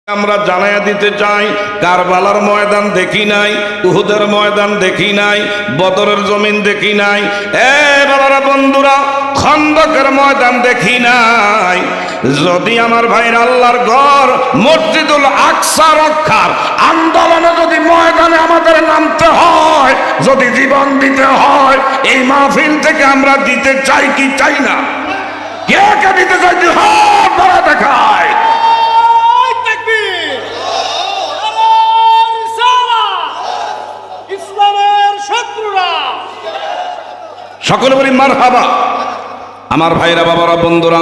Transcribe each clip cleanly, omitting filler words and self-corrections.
আমরা জানাইয়া দিতে চাই, কারবালার ময়দান দেখি নাই, উহুদের ময়দান দেখি নাই, বদরের জমিন দেখি নাই, বাবারা বন্ধুরা খন্দকের ময়দান দেখি নাই। যদি আমার ভাইয়ের আল্লাহর ঘর মসজিদুল আকসা রক্ষার আন্দোলনে যদি ময়দানে আমাদের নামতে হয়, যদি জীবন দিতে হয়, এই মাহফিল থেকে আমরা দিতে চাই কি চাই না? কে কে দিতে চাই? হাত ধরা দেখায়। সকলে বলি মারহাবা। আমার ভাইরা বাবারা বন্ধুরা,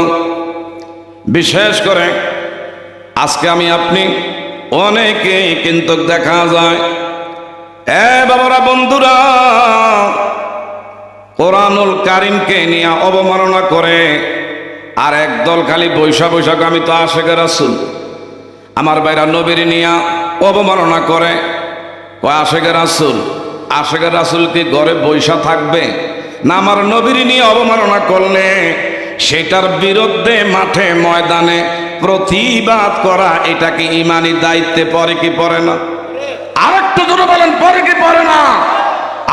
বিশেষ করে আজকে আমি আপনি অনেকে কিন্তু দেখা যায় বাবারা বন্ধুরা কোরআনুল কারীমকে নিয়ে অবমাননা করে, আর একদল খালি বৈশাখ আমি তো আশেকের রাসূল। আমার ভাইরা নবীর নিয়ে অবমাননা করে, ও আশেকের রাসূল। আশেকের রাসূল কি ঘরে বৈশা থাকবে না? আমার নবীর নিয়ে অবমাননা করলে সেটার বিরুদ্ধে মাঠে ময়দানে প্রতিবাদ করা, এটা কি ইমানি দায়িত্বে পড়ে কি পড়ে না? আরেকটু জোরে বলেন, পড়ে কি পড়ে না?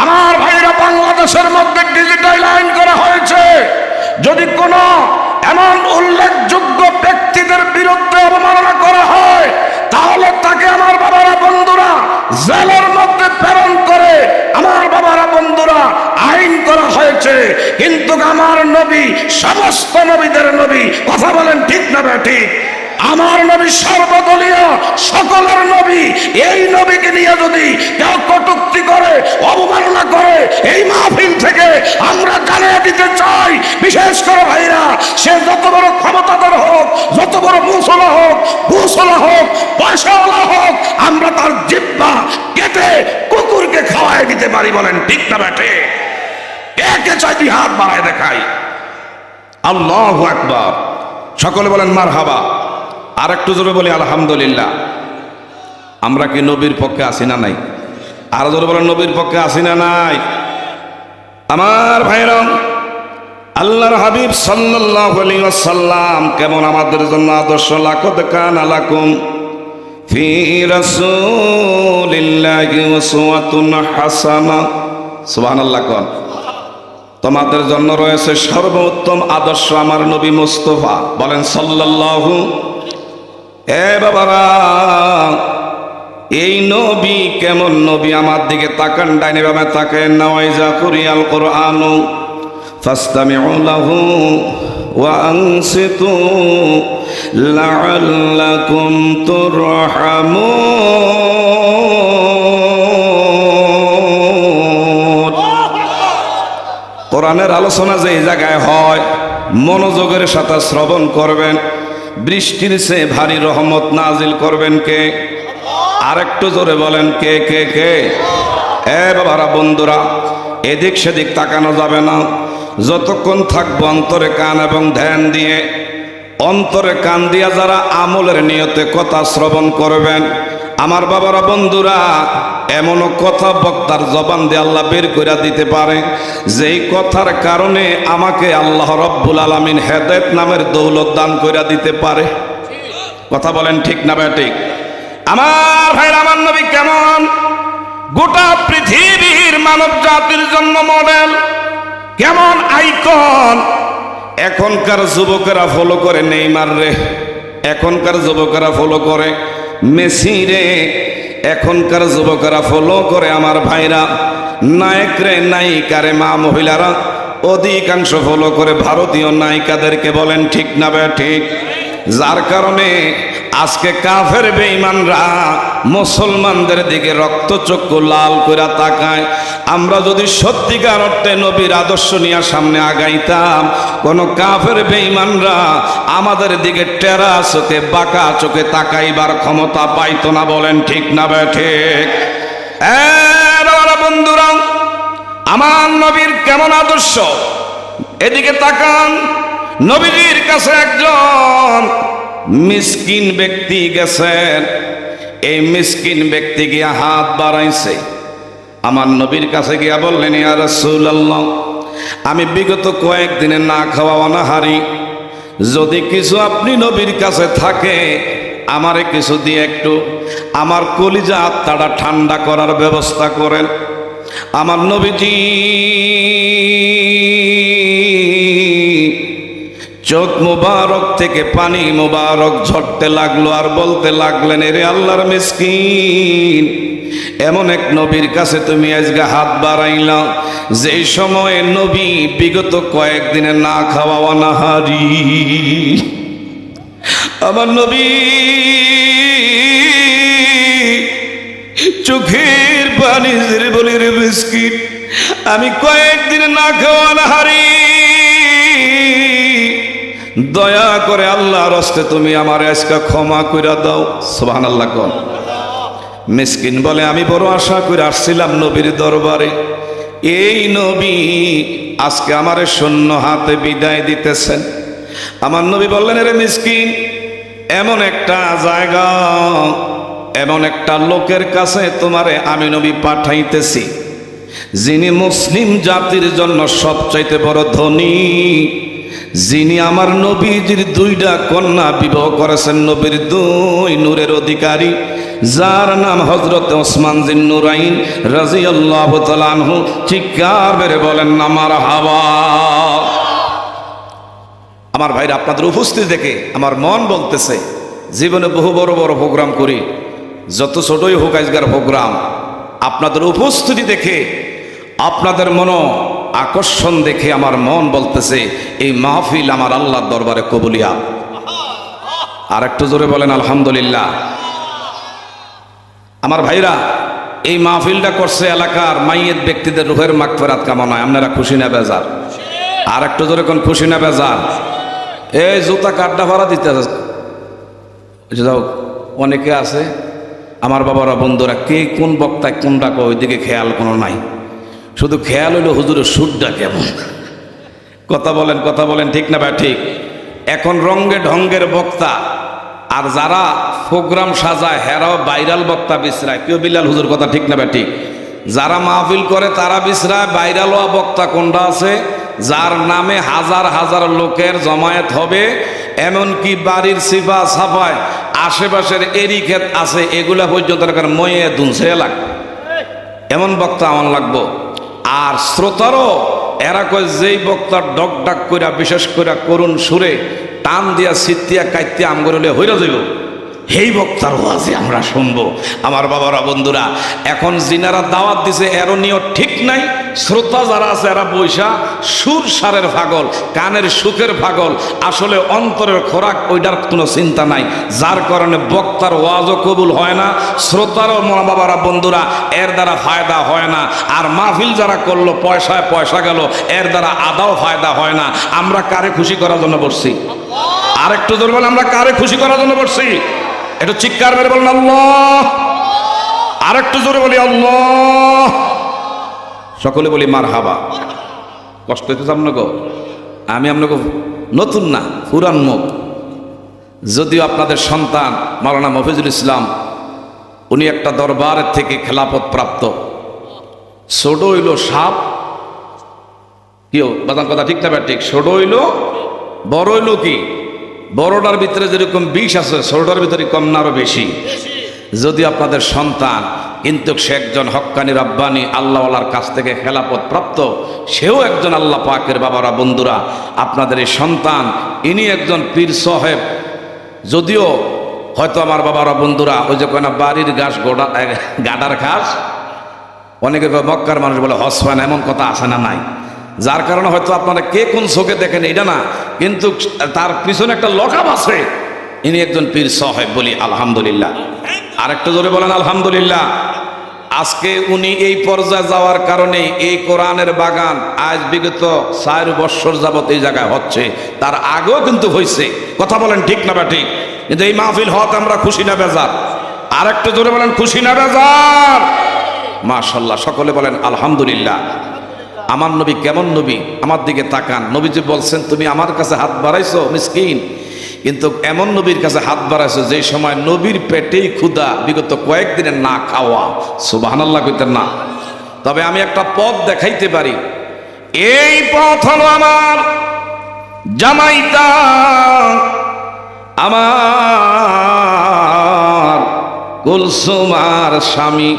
আমার ভাইরা, বাংলাদেশের মধ্যে ডিজিটাল আইন করা হয়েছে। যদি কোনো এমন উল্লেখযোগ্য ব্যক্তিদের বিরুদ্ধে অবমাননা করা হয়, তাহলে তাকে আমার বাবারা বন্ধুরা জেলের মধ্যে প্রেরণ করে আমার বাবারা বন্ধুরা আইন করা হয়েছে। কিন্তু আমার নবী সমস্ত নবীদের নবী, কথা বলেন ঠিক না ঠিক? আমার নবী সর্বদলীয় সকলের নবী। এই নবীকে নিয়ে যদি কেউ কটূক্তি করে, অবমাননা করে, এই মাহফিল থেকে আমরা জানিয়ে দিতে চাই, বিশেষ করে ভাইরা, সে যত বড় ক্ষমতাধর হোক, যত বড় মুসলা হোক, ভূসলা হোক, পয়সাওয়ালা হোক, আমরা তার জিহ্বা কেটে কুকুরকে খাওয়াই দিতে পারি। বলেন ঠিক না বেটে? একে চাইতি হাত বাড়ায় দেখাই। আল্লাহু আকবার। সকলে বলেন মারহাবা। আর একটু জোরে বলি আলহামদুলিল্লাহ। আমরা কি নবীর পক্ষে আছি না নাই? আরো জোরে বলেন, নবীর পক্ষে আছি না নাই? আমার ভাইরা, আল্লাহর হাবিব সাল্লাল্লাহু আলাইহি ওয়াসাল্লাম কেমন আমাদের জন্য আদর্শ। লাকাদ কানা লাকুম ফি রাসূলিল্লাহি উসওয়াতুন হাসানাহ। সুবহানাল্লাহ। কোন তোমাদের জন্য রয়েছে সর্বোত্তম আদর্শ আমার নবী মুস্তাফা। বলেন সাল্লাল্লাহু। বাবারা, এই নবী কেমন নবী? আমার দিকে তাকান, ডাইনে বামে তাকান। নাওয়াইজা কুরিয়াল কুরআনু ফাসতামিউ লাহু ওয়া আনসিতু লাআল্লাকুম তুরহামুন। কোরআনের আলোচনা যে এই জায়গায় হয়, মনোযোগের সাথে শ্রবণ করবেন। বৃষ্টির চেয়ে ভারী রহমত নাজিল করবেন কে? আরেকটু জোরে বলেন, কে কে কে? বাবারা বন্ধুরা, এদিক সেদিক তাকানো যাবে না। যতক্ষণ থাকবো অন্তরে কান এবং ধ্যান দিয়ে, অন্তরে কান দিয়া যারা আমলের নিয়তে কথা শ্রবণ করবেন, আমার বাবারা বন্ধুরা, এমনও কথা বক্তার জবান দিয়ে আল্লাহ বের করে দিতে পারে, যেই কথার কারণে আমাকে আল্লাহ রব্বুল আলামিন হেদায়েত নামের দৌলত দান করে দিতে পারে। কথা বলেন ঠিক না ঠিক? আমার ভাইরা, আমার নবী কেমন? গোটা পৃথিবীর মানব জাতির জন্য মডেল, কেমন আইকন। এখনকার যুবকেরা ফলো করে নেইমার রে, এখনকার যুবকেরা ফলো করে মেসি রে, এখনকার যুবকেরা ফলো করে আমার ভাইরা নায়ক রে, নায়িকারে, মা মহিলারা অধিকাংশ ফলো করে ভারতীয় নায়িকাদেরকে। বলেন ঠিক না ঠিক? যার কারণে আজকে কাফের বেঈমানরা মুসলমানদের দিকে রক্তচক্ষু লাল করে তাকায়। আমরা যদি সত্যিকার অর্থে নবীর আদর্শ নিয়ে সামনে আগাইতাম, কোন কাফের বেঈমানরা আমাদের দিকে টেরা চোখে, বাঁকা চোখে তাকাইবার ক্ষমতা পাইতো না। বলেন ঠিক না ঠিক? বন্ধুরা, আমার নবীর কেমন আদর্শ? এদিকে তাকান। নবীর কাছে একজন মিসকিন ব্যক্তি গেছেন। এই মিসকিন ব্যক্তি গিয়া হাত বাড়াইছে। আমার নবীর কাছে গিয়া বললেন, ইয়া রাসূলুল্লাহ, আমি বিগত কয়েকদিনে না খাওয়া অনাহারি, যদি কিছু আপনি নবীর কাছে থাকে আমারে কিছু দিয়ে একটু আমার কলিজা আত্মাটা ঠান্ডা করার ব্যবস্থা করেন। আমার নবীজি চোখ মুবারক থেকে পানি মুবারক ঝরতে লাগলো আর বলতে লাগলেন, এরে আল্লাহর মিসকিন, এমন এক নবীর কাছে তুমি আজকে হাত বাড়াইলা যেই সময়ে নবী বিগত কয়েকদিনে না খাওয়া অনাহারি। আমার নবী চোখের পানি ঝরে বলি, রে মিসকিন, আমি কয়েকদিন না খাওয়া অনাহারি, দয়া করে আল্লাহর রাস্তে তুমি আমার আজকে ক্ষমা কইরা দাও। সুবহানাল্লাহ কোন। মিসকিন বলে, আমি বড় আশা করে আসছিলাম নবীর দরবারে, এই নবী আজকে আমারে শূন্য হাতে বিদায় দিতেছেন। আমার নবী বললেন, রে মিসকিন, এমন একটা জায়গা, এমন একটা লোকের কাছে তোমারে আমি নবী পাঠাইতেছি, যিনি মুসলিম জাতির জন্য সবচাইতে বড় ধনী, যিনি আমার নবীজির দুইটা কন্যা বিবাহ করেছেন, নবীর দুই নূরের অধিকারী, যার নাম হযরত ওসমান জিন নুরাইন রাদিয়াল্লাহু তাআলা আনহু। চিৎকার মেরে বলেন না মারহাবা। আমার ভাইরা, আপনাদের উপস্থিতি দেখে আমার মন বলতেছে, জীবনে বহু বড় বড় প্রোগ্রাম করি, যত ছোটই হোক আজকের প্রোগ্রাম, আপনাদের উপস্থিতি দেখে, আপনাদের মনো আকর্ষণ দেখে আমার মন বলতেছে এই মাহফিল আমার আল্লাহর দরবারে কবুলিয়া। আর একটু জোরে বলেন আলহামদুলিল্লাহ। আমার ভাইরা, এই মাহফিলটা করছে এলাকার মাইয়েত ব্যক্তিদের রুহের মাগফিরাত কামনায়। আপনারা খুশি না বেজার? আর একটু জোরে কোন খুশি না বেজার? এই জুতা কাড্ডা ভাড়া দিতে যাও, অনেকে আছে আমার বাবারা বন্ধুরা, কে কোন বক্তায় কোন ডাকো ওইদিকে খেয়াল কোনো নাই, শুধু খেয়াল হইলো হুজুরের সুরটা কেমন। কথা বলেন ঠিক না ভাই? ঠিক। এখন রঙ্গে ঢঙ্গের বক্তা, আর যারা প্রোগ্রাম সাজায় হেরাও ভাইরাল বক্তা বিশ্রায়। কেউ বিলাল হুজুর কথা ঠিক না ভাই? ঠিক। যারা মাহফিল করে তারা বিশ্রায়, ভাইরাল হওয়া বক্তা কোনটা আছে, যার নামে হাজার হাজার লোকের জমায়েত হবে, এমনকি বাড়ির সিফা সাফায় আশেপাশের এরি ক্ষেত আছে, এগুলা পর্যন্ত ময়ে দুনছে লাগবে, এমন বক্তা আমার লাগবো। আর শ্রোতারও এরা কয় যেই বক্তার ডক ডাক কইরা, বিশেষ করে করুণ সুরে টান দিয়া সিতিয়া কাইতিয়া আমগরলে হইরা যাইব, এই বক্তার ওয়াজে আমরা শুনবো। আমার বাবারা বন্ধুরা, এখন জিনারা দাওয়াত দিছে এরও নিয়ত ঠিক নাই, শ্রোতা যারা আছে এরা বৈশা সুর সারের পাগল, কানের সুখের পাগল, আসলে অন্তরের খোরাক ওইটার কোনো চিন্তা নাই, যার কারণে বক্তার ওয়াজও কবুল হয় না, শ্রোতারও মা বাবারা বন্ধুরা এর দ্বারা ফায়দা হয় না। আর মাহফিল যারা করলো পয়সায় পয়সা গেল, এর দ্বারা আদাও ফায়দা হয় না। আমরা কারে খুশি করার জন্য বসছি? আর একটু জোরে বলেন, আমরা কারে খুশি করার জন্য বসছি? একটু চিৎকার মেরে বলেন আল্লাহ। আর একটু জোরে বলি আল্লাহ। সকলে বলি মারহাবা। কষ্ট হইতেছে আপনাকে? আমি আপনাকে নতুন না, পুরান মুখ। যদিও আপনাদের সন্তান মাওলানা মফিজুল ইসলাম, উনি একটা দরবারের থেকে খেলাফত প্রাপ্ত। ছোট হইল সাপ, কেউ বাদাম কথা ঠিক না? ঠিক। ছোট হইল, বড় হইল কি? বড়টার ভিতরে যেরকম বিষ আছে, ছোটটার ভিতরে কম না আরো বেশি। যদি আপনাদের সন্তান, কিন্তু সে একজন হক্কানি রাব্বানি আল্লাহওয়ালার কাছ থেকে খেলাফত প্রাপ্ত, সেও একজন আল্লাহ পাকের বাবারা বন্ধুরা। আপনাদের এই সন্তান, ইনি একজন পীর সাহেব। যদিও হয়তো আমার বাবারা বন্ধুরা ওই যে কয় না বাড়ির ঘাস গাডার ঘাস, অনেকে মক্কার মানুষ বলে হসফান, এমন কথা আছে না নাই? যার কারণে হয়তো আপনারা কে কোন চোখে দেখেন এটা না, কিন্তু তার পিছনে একটা লকাব আছে। ইনি একজন পীর সাহেব, বলি আলহামদুলিল্লাহ। আরেকটা জোরে বলেন আলহামদুলিল্লাহ। আজকে উনি এই পর্যায়ে যাওয়ার কারণে এই কোরআনের বাগান আজ বিগত 4 বছর যাবত এই জায়গায় হচ্ছে, তার আগেও কিন্তু হয়েছে। কথা বলেন ঠিক না বা ঠিক? কিন্তু এই মাহফিল হওয়াতে আমরা খুশি না বেজার? আরেকটা জোরে বলেন খুশি না বেজার? মাশাআল্লাহ, সকলে বলেন আলহামদুলিল্লাহ। আমার নবী কেমন নবী? আমার দিকে তাকান। নবীজি বলছেন, তুমি আমার কাছে হাত বাড়াইছো মিসকিন, কিন্তু এমন নবীর কাছে হাত বাড়াইছো যে সময় নবীর পেটেই ক্ষুধা, বিগত কয়েকদিনের না খাওয়া। সুবহানাল্লাহ কইতেন না? তবে আমি একটা পথ দেখাইতে পারি। এই পথ হলো আমার জামাইটা, আমার কুলসুম আর স্বামী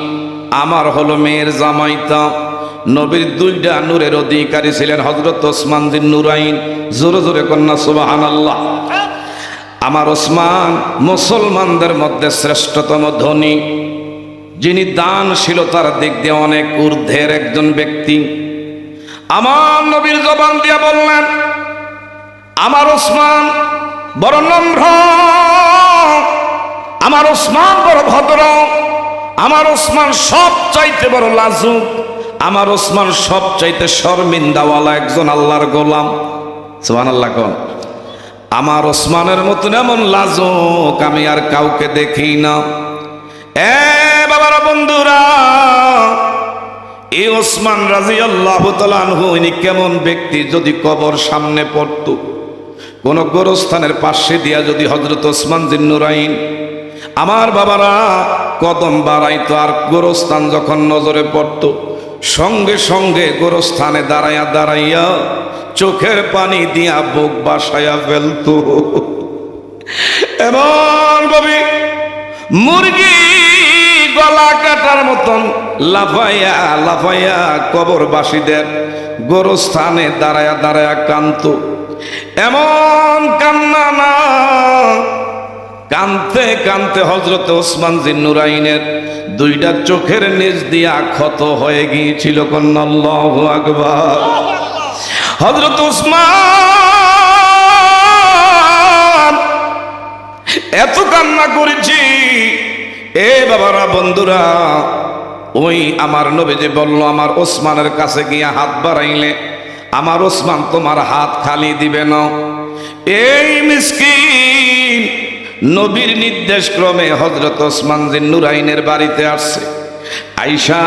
আমার হলো মেয়ের জামাইতা। নবীর দুইটা নূরের অধিকারী ছিলেন হযরত ওসমান যিন নুরাইন। জোরে জোরে কন্যা সুবহানাল্লাহ। আমার ওসমান মুসলমানদের মধ্যে শ্রেষ্ঠতম ধনী, যিনি দানশীলতার দিক দিয়ে অনেক ঊর্ধ্বের একজন ব্যক্তি। আমার নবীর জবান দিয়া বললেন, আমার ওসমান বড় নম্র, আমার ওসমান বড় ভদ্র, আমার ওসমান সব চাইতে বড় লাজুক, আমার ওসমান সব চাইতে শর্মিন্দাওয়ালা একজন আল্লাহর গোলাম। সুবহানাল্লাহ কোন। আমার ওসমানের মতন এমন লাজুক আমি আর কাউকে দেখি না। এ বাবারা বন্ধুরা, এই ওসমান রাদিয়াল্লাহু তাআলা আনহু ইনি কেমন ব্যক্তি, যদি কবর সামনে পড়তো, কোন গোরস্থানের পাশে দিয়া যদি হযরত ওসমান যিন নুরাইন আমার বাবারা কদম বাড়াইতো, আর গোরস্থান যখন নজরে পড়তো সঙ্গে সঙ্গে গোরস্থানে দাঁড়াইয়া দাঁড়াইয়া চোখের পানি দিয়া বুক বাসায়া ফেলতো। এমন ভাবে মুরগি গলা কাটার মতন লাফাইয়া লাফাইয়া কবরবাসীদের গোরস্থানে দাঁড়ায়া দাঁড়ায়া কাঁদতো। এমন কান্না না, কানতে কানতে হযরত ওসমান যিন নুরাইনের দুইটা চোখের নিচ দিয়া ক্ষত হয়ে গিয়েছিল। কন্যা আল্লাহু আকবার। হযরত ওসমান এত কান্না করেছি। এ বাবারা বন্ধুরা, ওই আমার নবীজি বলল, আমার ওসমানের কাছে গিয়া হাত বাড়াইলে আমার ওসমান তোমার হাত খালি দিবে না। এই মিসকিন নবীর নির্দেশ ক্রমে হযরত ওসমান যিন নুরাইনের বাড়িতে আসছে। আয়েশা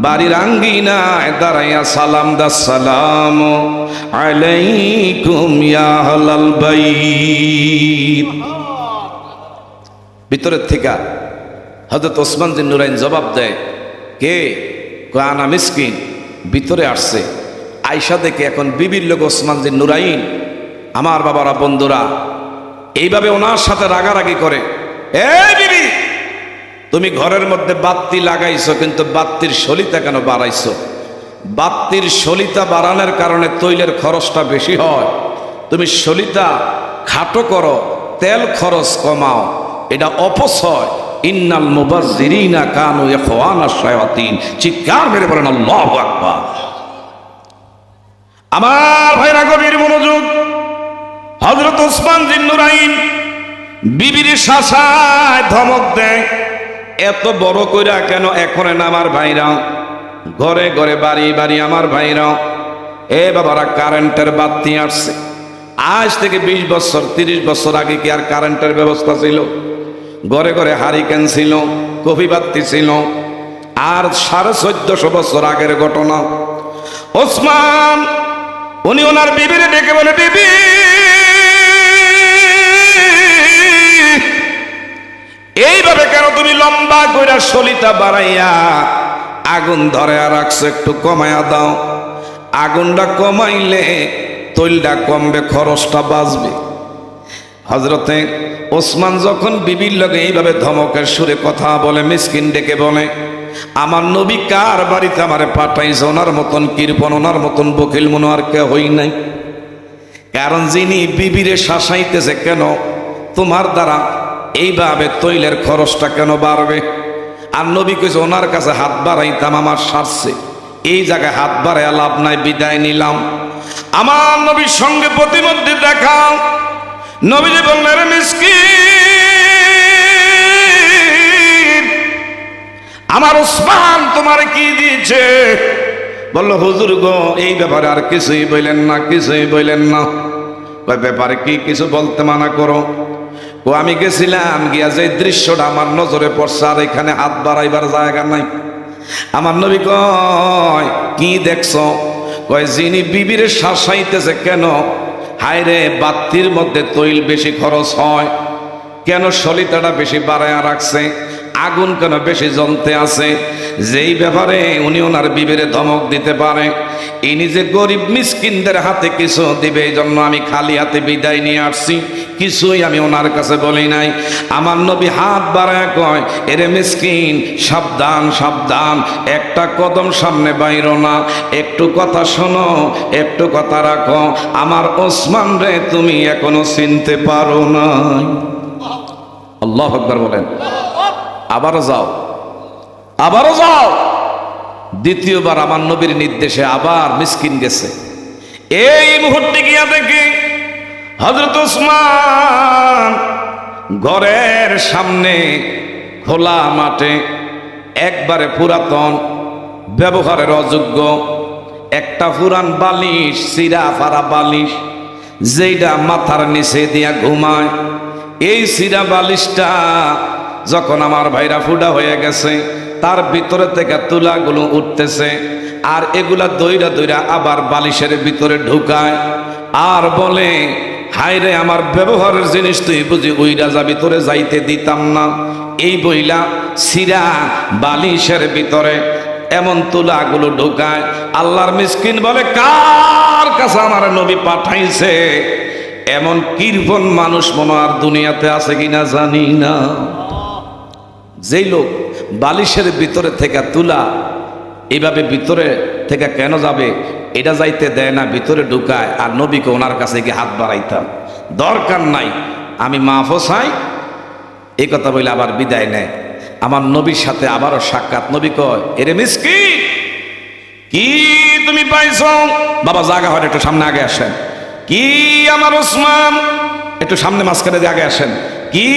বাড়ির আঙ্গিনায় দাঁড়াইয়া সালাম দা, সালাম আলাইকুম ইয়া আহলাল বাইত। ভিতরের থেকে হযরত ওসমান যিন নুরাইন জবাব দেয়, কে? কয় আনা মিসকিন। ভিতরে আসছে। আয়েশা দেখে এখন বিবির লোক ওসমান যিন নুরাইন। আমার বাবারা বন্ধুরা, এইভাবে ওনার সাথে রাগারাগি করে, এই বিবি তুমি ঘরের মধ্যে বাতি লাগাইছো, কিন্তু বাতির সলিতা কেন বাড়াইছো? বাতির সলিতা বাড়ানোর কারণে তৈলের খরচটা বেশি হয়। তুমি সলিতা খাটো করো, তেল খরচ কমাও, এটা অপচয়। ইন্নাল মুবাজ্জিরিনা কানু ইখওয়ানাশ শায়াতিন। চিৎকার মেরে বলেন আল্লাহু আকবার। আমার ভাইরা গভীর মনোযোগ। হযরত ওসমান যিন নুরাইন বিবির শাসায় ধমক দেয়, এত বড় কইরা কেন এখন না? আমার ভাইরা ঘরে ঘরে বাড়ি বাড়ি আমার ভাইরা, এ বাবারা কারেন্টের বাতি আসছে। আজ থেকে 20 বছর 30 বছর আগে কি আর কারেন্টের ব্যবস্থা ছিল? ঘরে ঘরে হারিকেন ছিল, কফি বাতি ছিল। আর 1450 বছর আগের ঘটনা। ওসমান উনি ওনার বিবিরে ডেকে বলে, বিবি এইভাবে কেন তুমি লম্বা কইরা সলিতা বাড়াইয়া আগুন ধরে রাখছো? একটু কমায়া দাও। আগুনটা কমাইলে তৈলটা কমবে, খরচটা বাঁচবে। হযরতে ওসমান যখন বিবির লগে এইভাবে ধমকের সুরে কথা বলে, মিসকিন ডেকে বলে, আমার নবী কার বাড়িতে আমারে পাঠাইছে? ওনার মতন কৃপণ, ওনার মতন বকিল মনে আর কে হই নাই। কারণ যিনি বিবিরে শাসাইতেছে, কেন তোমার দ্বারা এইভাবে তৈলের খরচটা কেন বাড়বে? আর নবী কইছে ওনার কাছে হাত বাড়াইতাম আমার সারছে, এই জায়গায় হাত বাড়াইয়া লাভ নাই, বিদায় নিলাম। আমার নবীর সঙ্গে প্রতিমধ্যে দেখা। নবীজি বললেন, মিসকিন আমার ওসমান তোমার কি দিয়েছে? বলল, হুজুর গো এই ব্যাপারে আর কিছুই বললেন না, কিছুই বললেন না। ব্যাপারে কি কিছু বলতে মানা করো? ও আমি গেছিলাম, গিয়া যে দৃশ্যটা আমার নজরে পড়ছে, আর এখানে হাত বাড়াইবার জায়গা নাই। আমার নবী কয়, কি দেখছো? কয়, যিনি বিবিরে শাসাইতেছে কেন? হায়রে, বাতির মধ্যে তৈল বেশি খরচ হয় কেন? সলিতাটা বেশি বাড়াইয়া রাখছে, আগুন কেন বেশি জ্বলতে আছে? যেই ব্যাপারে উনি ওনার বিবিরে ধমক দিতে পারে, এই নিজে গরিব মিসকিনদের হাতে কিছু দিবে, এই জন্য আমি খালি হাতে বিদায় নিয়ে আসছি, কিছুই আমি ওনার কাছে বলি নাই। আমার নবী হাত বাড়ায় কয়, এরে মিসকিন, সাবধান সাবধান, একটা কদম সামনে বাইরো না, একটু কথা শোনো, একটু কথা রাখো, আমার ওসমান রে তুমি এখনো চিনতে পারো না। আল্লাহু আকবার বলেন। আবারও যাও, আবারও যাও। দ্বিতীয়বার আমার নবীর নির্দেশে আবার মিসকিন গেছে। এই মুহূর্তে গিয়া দেখি হযরত ওসমান ঘরের সামনে খোলা মাঠে একবারে পুরাতন, ব্যবহারের অযোগ্য একটা পুরান বালিশ, চিরা ফারা বালিশ, যেইটা মাথার নিচে দিয়া ঘুমায়। এই চিরা বালিশটা যখন আমার ভাইরা ফুডা হয়ে গেছে, তার ভিতরে থেকে তুলাগুলো উঠতেছে, আর এগুলা দইরা দইরা আবার বালিশের ভিতরে ঢুকায়, আর বলে, হায় রে আমার ব্যবহারের জিনিস তুই বুঝি উইরা যাবি, তোরে যাইতে দিতাম না। এই বইলা সিরা বালিশের ভিতরে এমন তুলাগুলো ঢুকায়। আল্লাহর মিসকিন বলে, কার কাছে আমার নবী পাঠাইছে? এমন কৃপণ মানুষ মনে আর দুনিয়াতে আছে কিনা জানি না। যেই লোক বালিশের ভিতরে থেকে তুলা এইভাবে ভিতরে থেকে কেন যাবে এটা যাইতে দেয় না, ভিতরে ঢুকায়, আর নবীকে ওনার কাছে গিয়ে হাত বাড়াইতাম, দরকার নাই, আমি মাফও চাই, এই কথা বলে আবার বিদায় নেয়। আমার নবীর সাথে আবারও সাক্ষাৎ। নবী কয়, এরে মিসকিন, কি তুমি পাইছো? বাবা জাগা হয়, একটু সামনে আগে আসেন। কি আমার ওসমান, একটু সামনে মাঝখানে দিয়ে আগে আসেন। কি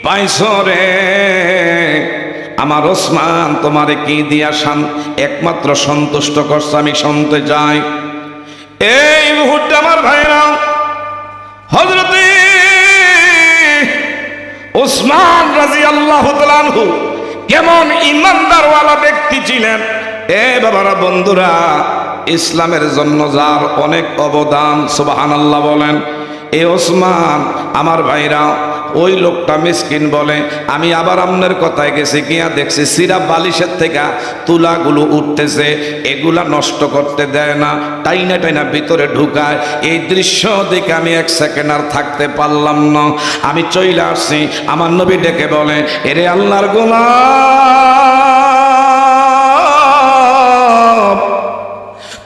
পাইছো রে আমার ওসমান? তোমারে কি দিয়া একমাত্র সন্তুষ্ট করছে আমি শুনতে চাই। এই মুহূর্তে আমার ভাইরা হযরতে ওসমান রাদিয়াল্লাহু তাআলা আনহু কেমন ইমানদারওয়ালা ব্যক্তি ছিলেন। এ বাবারা, বন্ধুরা, ইসলামের জন্য যার অনেক অবদান, সুবহানাল্লাহ বলেন। এ ওসমান আমার ভাইরা, ওই লোকটা মিসকিন বলে, আমি আবার আপনার কথায় গেছি, গিয়া দেখছি সিরা বালিশের থেকে তুলাগুলো উঠতেছে, এগুলা নষ্ট করতে দেয় না, টাইনা টাইনা ভিতরে ঢুকায়। এই দৃশ্য দেখে আমি এক সেকেন্ড আর থাকতে পারলাম না, আমি চলে আসছি। আমার নবী ডেকে বলে, এরে আল্লাহর গোলাম,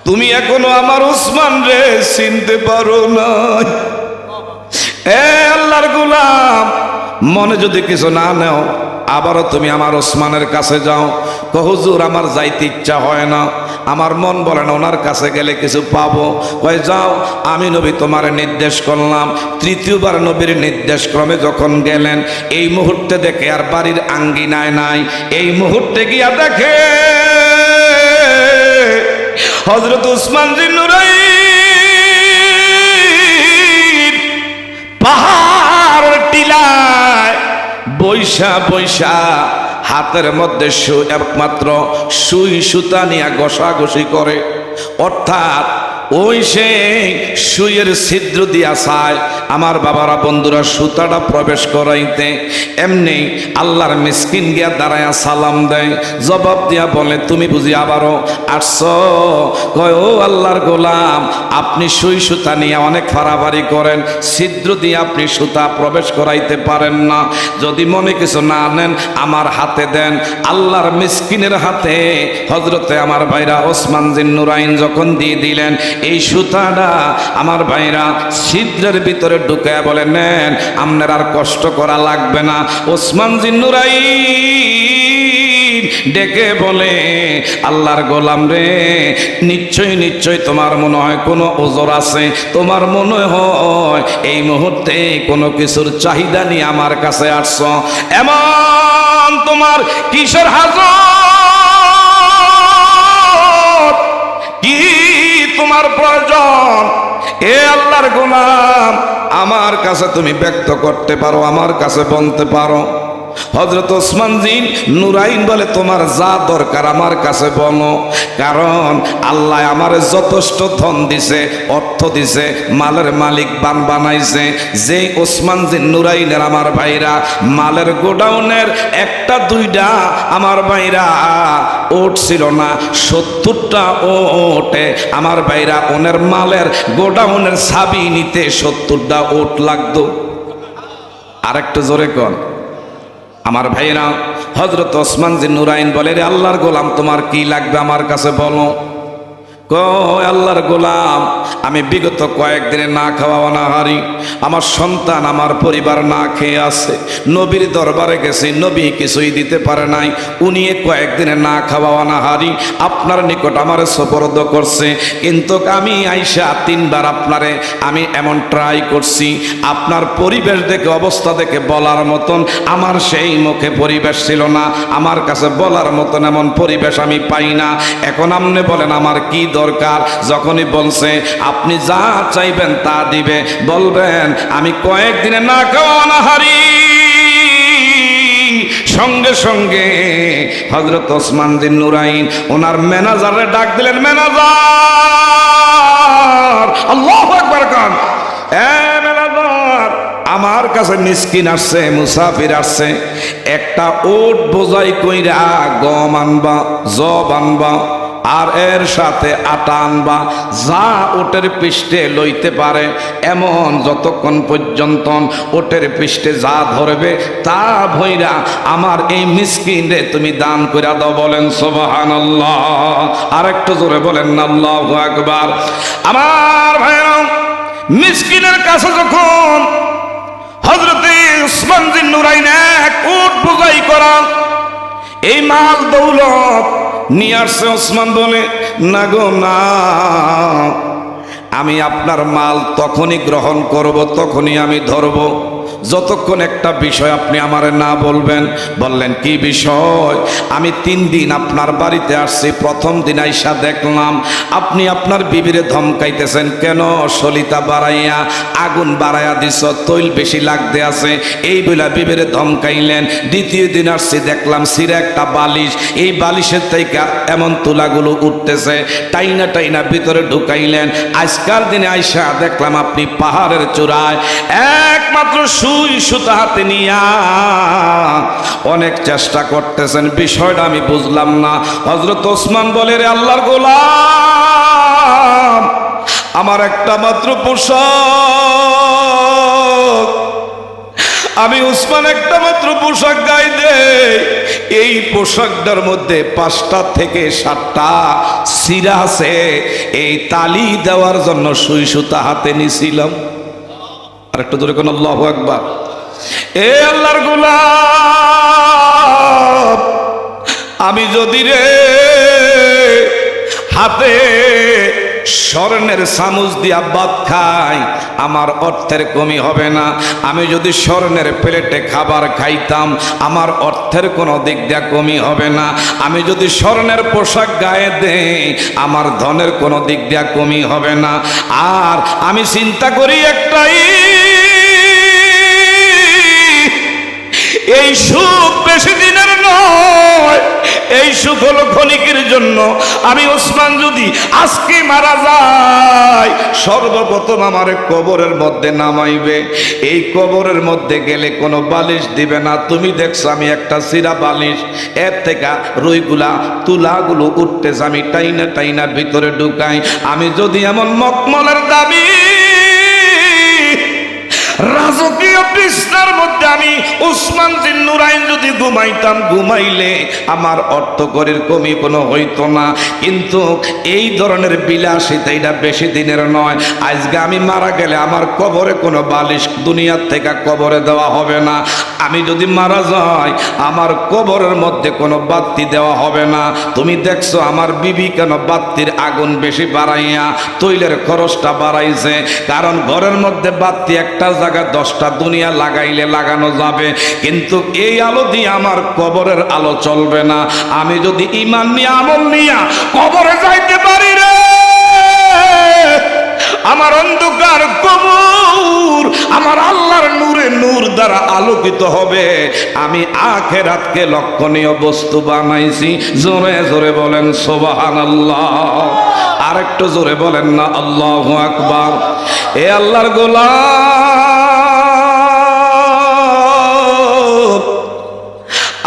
তুমি এখনো আমার ওসমান রে চিনতে পারো না। এ আল্লাহর গোলাম, মনে যদি কিছু না নেও, আবারও তুমি আমার ওসমানের কাছে যাও। হুজুর, আমার যাইতে ইচ্ছা হয় না, আমার মন বলে না ওনার কাছে গেলে কিছু পাবো। কয়, যাও, আমি নবী তোমার নির্দেশ করলাম। তৃতীয়বার নবীর নির্দেশ ক্রমে যখন গেলেন, এই মুহূর্তে দেখে আর বাড়ির আঙ্গিনায় নাই। এই মুহূর্তে গিয়া দেখে হযরত ওসমান জিন্নুরাইন পাহাড় টিলায় বৈশা বৈশা হাতের মধ্যে একমাত্র সুই সুতা নিয়ে ঘষাঘষি করে, অর্থাৎ ওই সেই সুইয়ের ছিদ্র দিয়া চায় আমার বাবারা, বন্ধুরা, সুতাটা প্রবেশ করাইতে। এমনি আল্লাহর মিসকিন গিয়া দাঁড়ায়া সালাম দেয়, জবাব দিয়া বলে, তুমি বুঝি আবারও আসছো? কয়, ও আল্লাহর গোলাম, আপনি সুই সুতা নিয়ে অনেক ফাড়াফাড়ি করেন, ছিদ্র দিয়ে আপনি সুতা প্রবেশ করাইতে পারেন না। যদি মনে কিছু না নেন, আমার হাতে দেন। আল্লাহর মিসকিনের হাতে হযরতে আমার ভাইরা ওসমান জিন্নুরাইন যখন দিয়ে দিলেন, এই সুতাটা আমার ভাইরা ছিদ্রের ভিতরে ঢুকায় বলে, নেন, আপনার আর কষ্ট করা লাগবে না। ওসমান জিন্নুরাইন ডেকে বলে, আল্লাহর গোলাম রে, নিশ্চয় নিশ্চয় তোমার মনে হয় কোনো ওজর আছে, তোমার মনে হয় এই মুহূর্তে কোনো কিছুর চাহিদা নিয়ে আমার কাছে আসছো, এমন তোমার কিসের হাজত, কি তোমার প্রয়োজন? এ আল্লাহর গোলাম, আমার কাছে তুমি ব্যক্ত করতে পারো, আমার কাছে বলতে পারো। হযরত ওসমান জিন নুরাইন বলে তোমার যা দরকার আমার কাছে বলো, কারণ আল্লাহ আমারে যথেষ্ট ধন দিছে, অর্থ দিছে, মালের মালিক বানাইছে। যে ওসমান জিন নুরাইনের আমার ভাইরা মালের গোডাউনের একটা দুইটা আমার ভাইরা ওট ছিল না, 70টা ওটে আমার ভাইরা ওনের মালের গোডাউনের চাবি নিতে 70টা ওট লাগতো। আরেকটু জোরে কর আমার ভাইরা। হযরত ওসমান জিন নুরাইন বলে, রে আল্লাহর গোলাম তোমার কি লাগবে আমার কাছে বলো। কয় আল্লাহর গোলাম আমি বিগত কয়েকদিনে না খাওয়া অনাহারি, আমার সন্তান আমার পরিবার না খেয়ে আছে, নবীর দরবারে গেছি নবী কিছুই দিতে পারে নাই, উনি কয়েকদিনে না খাওয়া অনাহারি আপনার নিকট আমারে সুপর্দ করছে। কিন্তু আমি আইসা 3বার আপনারে আমি এমন ট্রাই করছি, আপনার পরিবেশ দেখে অবস্থা দেখে বলার মতন আমার সেই মুখে পরিবেশ ছিল না, আমার কাছে বলার মতন এমন পরিবেশ আমি পাই না। এখন আপনি বলেন আমার কি দরকার? যখনই বলছে আপনি যা চাইবেন তা দিবে, বলবেন আমি কয়েকদিনে না খাওয়া অনাহারি। সঙ্গে সঙ্গে হযরত ওসমান জিন নুরাইন ওনার ম্যানেজারে ডাক দিলেন, ম্যানেজার, আল্লাহু আকবার কান, ম্যানেজার আমার কাছে মিসকিন আসছে, মুসাফির আসছে, একটা ওট বোঝাই কইরা গম আনবা, জব আনবা, আর এর সাথে আটা আনবা, যা ওটের পৃষ্ঠে লইতে পারে এমন যতক্ষণ পর্যন্ত ওটের পৃষ্ঠে যা ধরবে তা ভইরা আমার এই মিসকিনে তুমি দান কইরা দাও। বলেন সুবহানাল্লাহ। আরেকটু জোরে বলেন না আল্লাহু আকবার। আমার ভাইরা মিসকিনের কাছে যখন হযরত ওসমান জিন নুরাইন এক উট বোঝাই করা এই মাল দৌলত নিয়ে আসছে, ওসমান বলে না গো না, আমি আপনার মাল তখনই গ্রহণ করব, তখনই আমি ধরব যতক্ষণ একটা বিষয় আপনি আমারে না বলবেন। বললেন কি বিষয়? আমি 3 দিন আপনার বাড়িতে আসছি, প্রথম দিন আইসা দেখলাম আপনি আপনার বিবিরে ধমকাইতেছেন, কেন সলিতা বাড়াইয়া আগুন বাড়াইয়া দিছ, তৈল বেশি লাগতে আছে, এই বইলা বিবিরে ধমকাইলেন। দ্বিতীয় দিন আসছি দেখলাম সিরা একটা বালিশ, এই বালিশের থেকে এমন তুলাগুলো উঠতেছে, টাইনা টাইনা ভিতরে ঢুকাইলেন। আজকাল দিনে আইসা দেখলাম আপনি পাহাড়ের চূড়ায় একমাত্র সুই সুতা হাতে নিয়া অনেক চেষ্টা করতেছেন, বিষয়টা আমি বুঝলাম না। হযরত ওসমান বলে, রে আল্লাহর গোলাম আমার একটা মাত্র পোশাক, আমি ওসমান একটা মাত্র পোশাক গায়ে দেই, এই পোশাকটার মধ্যে 5টা থেকে 7টা সিরা আছে, এই তালি দেওয়ার জন্য সুই সুতা হাতে নিছিলাম। আর একটু ধরে কোন আল্লাহু আকবার। এ আল্লাহর গোলাম আমি যদি রে হাতে স্বর্ণের চামচ দিয়া ভাত খাই আমার অর্থের কমি হবে না, আমি যদি স্বর্ণের প্লেটে খাবার খাইতাম আমার অর্থের কোনো দিক দিয়া কমি হবে না, আমি যদি স্বর্ণের পোশাক গায়ে দেই আমার ধনের কোনো দিক দিয়া কমি হবে না। আর আমি চিন্তা করি একটাই, এই সুখ বেশি দিনের নয়, এই সুখ হলো ক্ষণিকের জন্য। আমি ওসমান যদি আজকে মারা যায় সর্বপ্রথম আমার কবরের মধ্যে নামাইবে, এই কবরের মধ্যে গেলে কোনো বালিশ দিবে না। তুমি দেখছো আমি একটা সিরা বালিশ, এর থেকে রুইগুলা তুলাগুলো উঠতেছে, আমি টাইনা টাইনা ভিতরে ঢুকাই। আমি যদি এমন মকমলের দামি রাজকীয় বিছনার মধ্যে আমি ওসমান জিন নুরাইন যদি ঘুমাইতাম, ঘুমাইলে আমার অর্থকরীর কমি কোনো হইতো না। কিন্তু এই ধরনের বিলাসিতা এটা বেশি দিনের নয়। আজকে আমি মারা গেলে আমার কবরে কোনো বালিশ দুনিয়ার থেকে কবরে দেওয়া হবে না। আমি যদি মারা যাই আমার কবরের মধ্যে কোনো বাতি দেওয়া হবে না। তুমি দেখছো আমার বিবি কেন বাতির আগুন বেশি বাড়াইয়া তৈলের খরচটা বাড়াইছে, কারণ ঘরের মধ্যে বাতি একটা জায়গায় 10টা দুনিয়া লাগাইলে লাগানো যাবে, কিন্তু এই আলো দিয়ে আমার কবরের আলো চলবে না। আমি যদি ঈমান নিয়ে আমল নিয়ে কবরে যাইতে পারি রে, আমার অন্ধকার কবর আমার আল্লাহর নূরে নূর দ্বারা আলোকিত হবে। আমি আখিরাতকে লক্ষণীয় বস্তু বানাইছি। জোরে জোরে বলেন সুবহানাল্লাহ। আরেকটু জোরে বলেন না আল্লাহু আকবার। এ আল্লাহর গোলাম,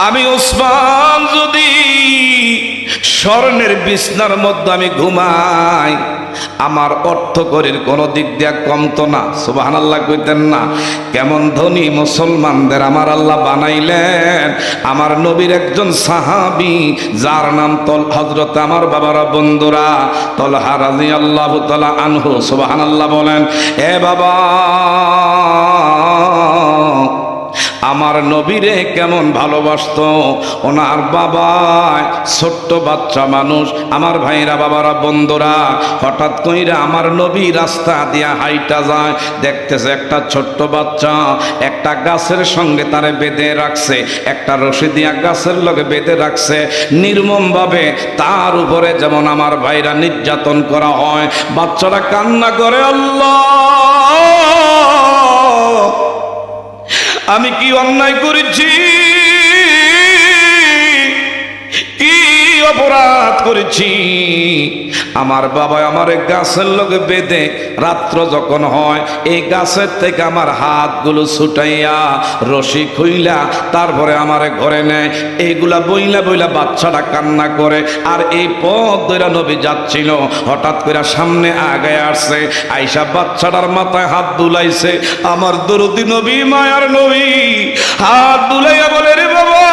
আমি ওসমান যদি স্বর্ণের বিছনার মধ্যে আমি ঘুমাই, আমার অর্থকরীর কোনো দিক দিয়ে কমতো না। সুবহানাল্লাহ কইতেন না? কেমন ধনী মুসলমানদের আমার আল্লাহ বানাইলেন। আমার নবীর একজন সাহাবী যার নাম হযরত আমার বাবারা বন্ধুরা তলহা রাদিয়াল্লাহু তাআলা আনহু। সুবহানাল্লাহ বলেন। এ বাবা, আমার নবীরে কেমন ভালোবাসতো। ওনার বাবা ছোট্ট বাচ্চা মানুষ। আমার ভাইরা বাবারা বন্ধুরা, হঠাৎ কইরা আমার নবী রাস্তা দিয়া হাইটা যায়, দেখতেছে একটা ছোট্ট বাচ্চা একটা গাছের সঙ্গে তারে বেঁধে রাখছে, একটা রশি দিয়া গাছের লগে বেঁধে রাখছে নির্মম ভাবে। তার উপরে যেমন আমার ভাইরা নির্যাতন করা হয়, বাচ্চারা কান্না করে, আল্লাহ আমি কি অন্যায় করেছি, কি অপরাধ করেছি। আমার বাবা আমার গাছের লগে বেঁধে রাত্র যখন হয় এই গাছের থেকে আমার হাতগুলো ছুটাইয়া রশি খুইলা তারপরে আমারে ঘরে নেয়। এইগুলা বইলা বইলা বাচ্চাটা কান্না করে। আর এই পথ ধরে নবী যাচ্ছিল, হঠাৎ করে সামনে আগায় আসছে, আইসা বাচ্চাটার মাথায় হাত বুলাইছে। আমার দরদি নবী, মায়ার নবী হাত বুলাইয়া বলে, রে বাবা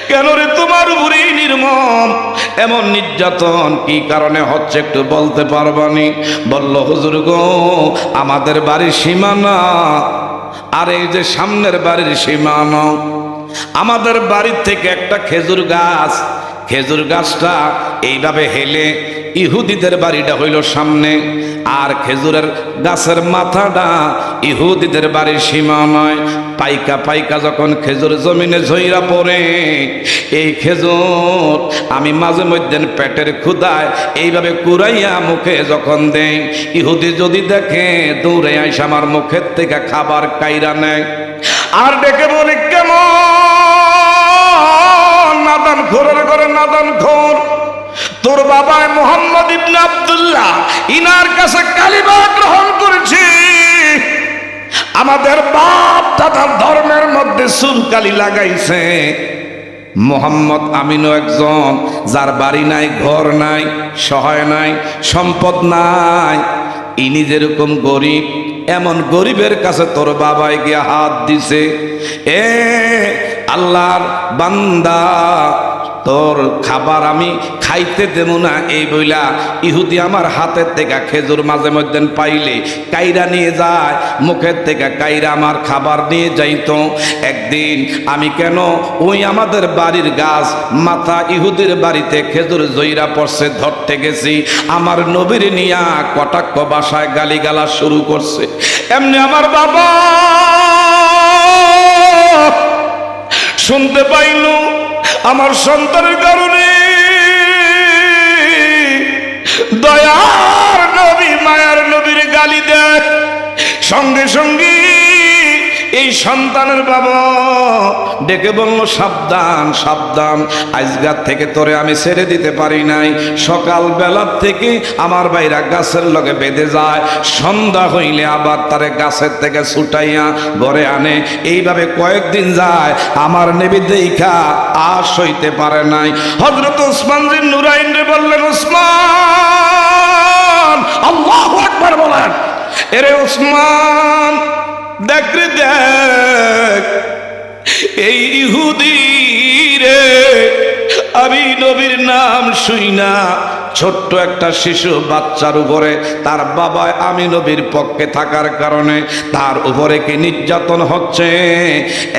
কেন রে তোমার উপরে নির্মম এমন নির্যাতন কি কারণে হচ্ছে একটু বলতে পারবানি? বলল, হুজুর গো, আমাদের বাড়ির সীমানা আর এই যে সামনের বাড়ির সীমানা, আমাদের বাড়ির থেকে একটা খেজুর গাছ, খেজুর গাছটা এইভাবে হেলে ইহুদিদের বাড়িটা হইল সামনে, আর খেজুরের গাছের মাথাটা ইহুদিদের বাড়ির সীমানায়। পাইকা পাইকা যখন খেজুর জমিনে ঝইরা পড়ে, এই খেজুর আমি মাঝে মধ্যে পেটের ক্ষুধায় এইভাবে কুড়াইয়া মুখে যখন দেই, ইহুদি যদি দেখে দৌড়ে আইসা আমার মুখের থেকে খাবার কাইরা নেয়। আর ডেকে বলে, কেমন নাদান খোরের ঘরে নাদান খোর, তোর বাবা মুহাম্মদ ইবনে আব্দুল্লাহ ইনার কাছে কালিমা গ্রহণ করেছে। আমাদের বাপ দাদার ধর্মের মধ্যে সুরকালি লাগাইছে। মোহাম্মদ আমিনও একজন যার বাড়ি নাই, ঘর নাই, সহায় নাই, সম্পদ নাই। ইনি যেরকম গরিব, এমন গরিবের কাছে তোর বাবাই গিয়ে হাত দিছে। এ আল্লাহর বান্দা, তোর খাবার আমি খাইতে দেব না এই বইলা ইহুদি আমার হাতের থেকে খেজুর মাঝে মধ্যে পাইলে কাইরা নিয়ে যায়, মুখের থেকে কাইরা আমার খাবার নিয়ে যাইতো। একদিন আমি কেন ওই আমাদের বাড়ির গাছ মাথা ইহুদির বাড়িতে খেজুর জইরা পড়ছে ধরতে গেছি, আমার নবীর নিয়া কটাক্ষ ভাষায় গালিগালা শুরু করছে। এমনি আমার বাবা শুনতে পাইল আমার সন্তানের কারণে দয়ার নবী মায়ার নবীর গালি দেয়। সঙ্গে সঙ্গে এই সন্তানের বাবা ডেকে বলল, সাবধান সাবধান, আজগার থেকে তোরে আমি ছেড়ে দিতে পারি নাই। সকাল বেলার থেকে আমার ভাইরা গাছের লগে বেঁধে যায়, সন্ধ্যা হইলে আবার তারে গাছের থেকে ছুটাইয়া ঘরে আনে। এইভাবে কয়েকদিন যায়, আমার নবী দেখা আর সইতে পারে নাই। হযরত ওসমান বিন নুরাইন রে বললেন, ওসমান, আল্লাহু আকবার বলেন। এরে ওসমান, দেখ রে দেখ, এই ইহুদি রে আমি নবীর নাম শুই না, ছোট্ট একটা শিশু বাচ্চার উপরে তার বাবা আমি নবীর পক্ষে থাকার কারণে তার উপরে কি নির্যাতন হচ্ছে,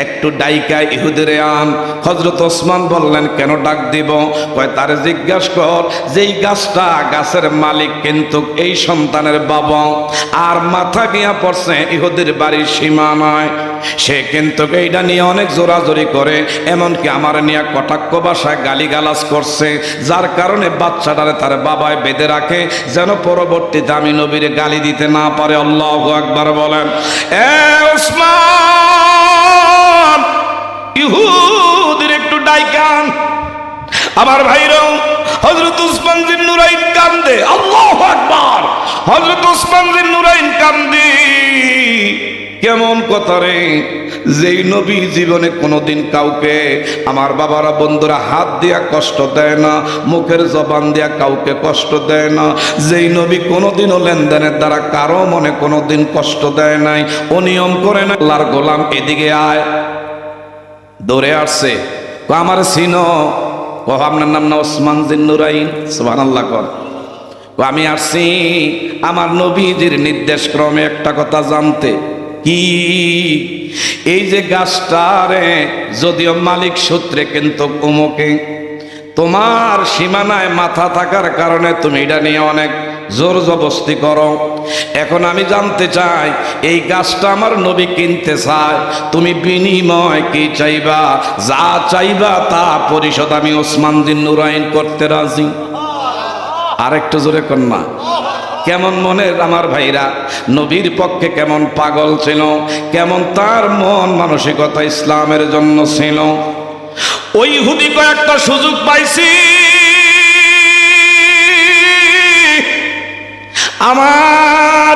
একটু ডাইকা ইহুদিরে আন। হযরত ওসমান বললেন, কেন ডাক দিব? কয়, তারে জিজ্ঞাসা কর যেই গাছটা, গাছের মালিক কিন্তু এই সন্তানের বাবা, আর মাথা গিয়া পড়ছে ইহুদির বাড়ির সীমানায়। সে কিন্তু এইটা নিয়ে অনেক জোরাজোরি করে, এমনকি আমার নিয়ে কটাক্ষ ভাষায় গালিগালাজ করছে, যার কারণে বাচ্চাটারে তার বাবায় বেঁধে রাখে যেন পরবর্তীতে আমি নবীর গালি দিতে না পারে। আল্লাহু আকবার বলেন। এ ওসমান, ইহুদির একটু ডাইকান। আমার ভাইরাও হযরত ওসমান জিন নুরাইন কান্দে। আল্লাহু আকবার। হযরত ওসমান জিন নুরাইন কান্দে। কেমন কথা রে, যেই নবী জীবনে কোনোদিন কাউকে, আমার বাবারা বন্ধুরা, হাত দিয়া কষ্ট দেয় না, মুখের জবান দিয়া কাউকে কষ্ট দেয় না, যেই নবী কোনোদিনও লেনদেনের দ্বারা কারো মনে কোনোদিন কষ্ট দেয় নাই, ও নিয়ম করে না। আল্লাহর গোলাম এদিকে আয়, দৌড়ে আসছে, আমার চিনো? ও আপনার নাম না ওসমান জিন নুরাইন? সুবহানাল্লাহ কর। আমি আসছি আমার নবীজির নির্দেশ ক্রমে একটা কথা জানতে। কি? এই যে গাছটারে যদিও মালিক সূত্রে কিন্তু কুমুকে, তোমার সীমানায় মাথা থাকার কারণে তুমি এটা নিয়ে অনেক জোর জবস্তি করো। এখন আমি জানতে চাই, এই গাছটা আমার নবী কিনতে চায়, তুমি বিনিময় কি চাইবা? যা চাইবা তা পরিশোধ আমি ওসমান জিন নুরাইন করতে রাজি। আরেকটু জোরে কন্যা। কেমন মনের আমার ভাইরা, নবীর পক্ষে কেমন পাগল ছিল, কেমন তার মন মানসিকতা ইসলামের জন্য ছিল। ওই ইহুদি কয়েকটা সুযোগ পাইছি, আমার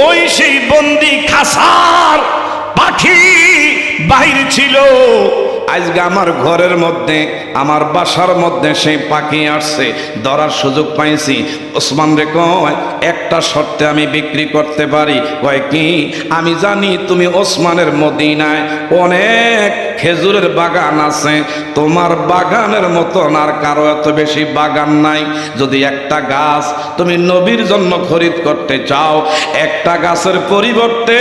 ওই সেই বন্দি খাসার পাখি বাহির ছিল। আজকে আমার ঘরের মধ্যে, আমার বাসার মধ্যে সেই পাখি আসছে, ধরার সুযোগ পাইছি। ওসমান রে কয়, একটা শর্তে আমি বিক্রি করতে পারি। কয় কি? আমি জানি তুমি ওসমানের মদিনায় অনেক খেজুরের বাগান আছে, তোমার বাগানের মতন আর কারো এত বেশি বাগান নাই। যদি একটা গাছ তুমি নবীর জন্য খরিদ করতে চাও, একটা গাছের পরিবর্তে